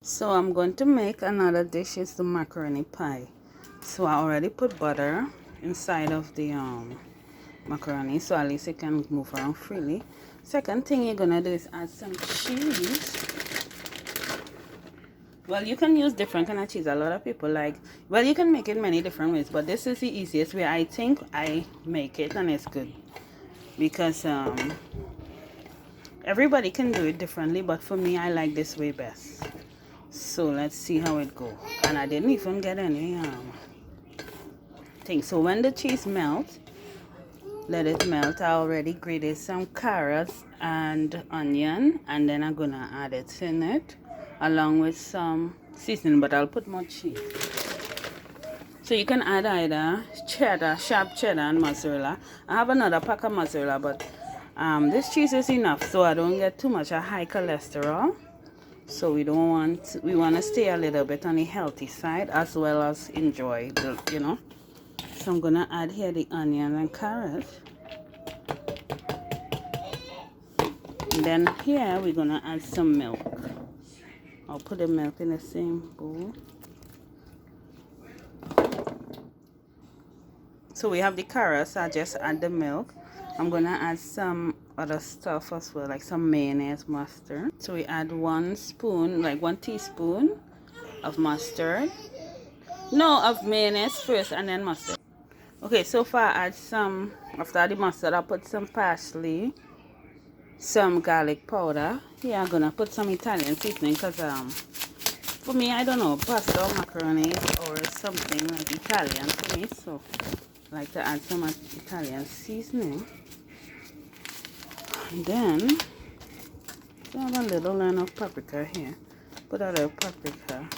So I'm going to make another dish. It's the macaroni pie. So I already put butter inside of the macaroni, so at least it can move around freely. Second thing you're gonna do is add some cheese. Well, you can use different kind of cheese. A lot of people like, well, you can make it many different ways, but this is the easiest way I think I make it, and it's good because everybody can do it differently, but for me I like this way best. So let's see how it goes. And I didn't even get any thing. So when the cheese melts, let it melt. I already grated some carrots and onion, and then I'm gonna add it in it along with some seasoning, but I'll put more cheese. So you can add either cheddar, sharp cheddar and mozzarella. I have another pack of mozzarella, but this cheese is enough so I don't get too much of high cholesterol. So we want to stay a little bit on the healthy side as well as enjoy the. So I'm gonna add here the onion and carrot. And then here we're gonna add some milk. I'll put the milk in the same bowl. So we have the carrots. I just add the milk. I'm gonna add some other stuff as well, like some mayonnaise, mustard. So we add 1 spoon, like 1 teaspoon of mustard. No, of mayonnaise first and then mustard. Okay, so far I add some, after the mustard, I put some parsley, some garlic powder. Here I'm gonna put some Italian seasoning because for me, I don't know, pasta or macaroni or something like Italian for me, so I like to add some Italian seasoning. And then I have a little line of paprika here. Put a little paprika.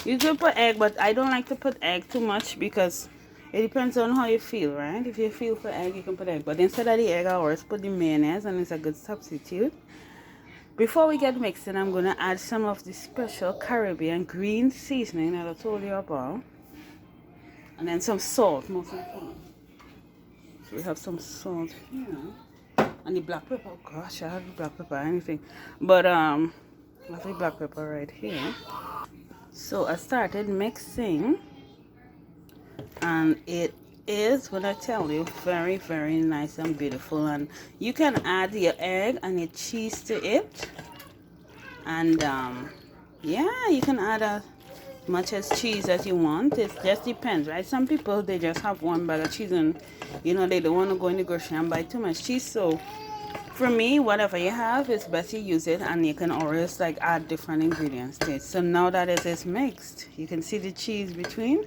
You can put egg, but I don't like to put egg too much because it depends on how you feel, right? If you feel for egg, you can put egg. But instead of the egg, I always put the mayonnaise, and it's a good substitute. Before we get mixing, I'm going to add some of the special Caribbean green seasoning that I told you about. And then some salt, most important. So we have some salt here. And the black pepper. Oh gosh, I have the black pepper, anything. But I have the black pepper right here. So I started mixing. And it is, when I tell you, very, very nice and beautiful. And you can add your egg and your cheese to it. And yeah, you can add as much as cheese as you want. It just depends, right? Some people, they just have 1 bag of cheese and they don't want to go in the grocery and buy too much cheese. So for me, whatever you have, it's best you use it, and you can always like add different ingredients to it. So now that it is mixed, you can see the cheese between.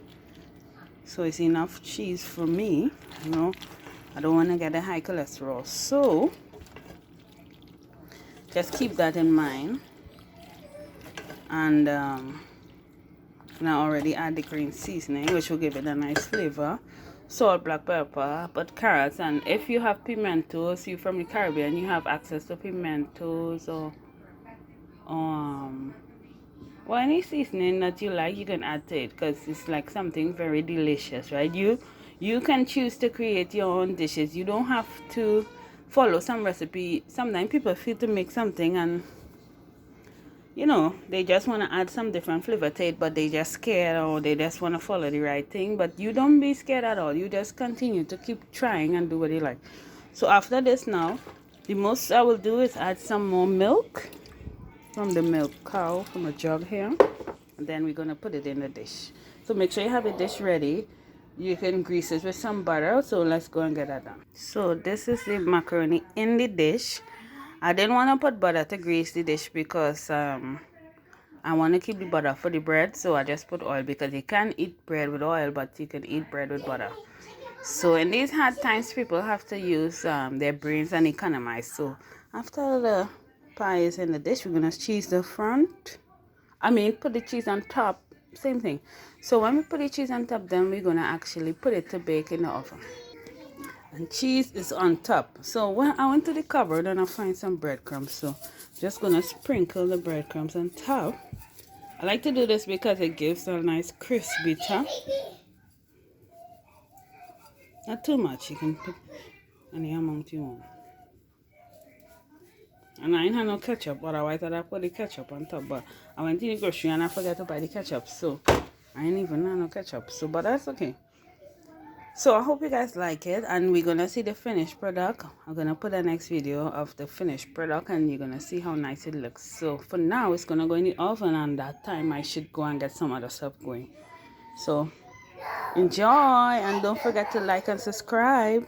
So it's enough cheese for me. I don't want to get a high cholesterol. So just keep that in mind. And now already add the green seasoning, which will give it a nice flavor. Salt, black pepper, but carrots. And if you have pimentos, you from the Caribbean, you have access to pimentos or any seasoning that you like, you can add to it because it's like something very delicious, right? You can choose to create your own dishes. You don't have to follow some recipe. Sometimes people feel to make something and they just want to add some different flavor to it, but they just scared or they just want to follow the right thing. But you don't be scared at all. You just continue to keep trying and do what you like. So after this now, the most I will do is add some more milk from the milk cow from a jug here. And then we're going to put it in the dish. So make sure you have a dish ready. You can grease it with some butter. So let's go and get that done. So this is the macaroni in the dish. I didn't want to put butter to grease the dish because I want to keep the butter for the bread. So I just put oil because you can't eat bread with oil, but you can eat bread with butter. So in these hard times, people have to use their brains and economize. So after the pie is in the dish, we're going to cheese the front. Put the cheese on top. Same thing. So when we put the cheese on top, then we're going to actually put it to bake in the oven. And cheese is on top. So when I went to the cupboard and I find some breadcrumbs, so just gonna sprinkle the breadcrumbs on top. I like to do this because it gives a nice crispy top. Not too much. You can put any amount you want. And I ain't have no ketchup, otherwise I'd have put the ketchup on top, but I went to the grocery and I forgot to buy the ketchup, so I ain't even know no ketchup. So, but that's okay. So I hope you guys like it, and we're gonna see the finished product. I'm gonna put the next video of the finished product, and you're gonna see how nice it looks. So for now, it's gonna go in the oven, and that time I should go and get some other stuff going. So enjoy, and don't forget to like and subscribe.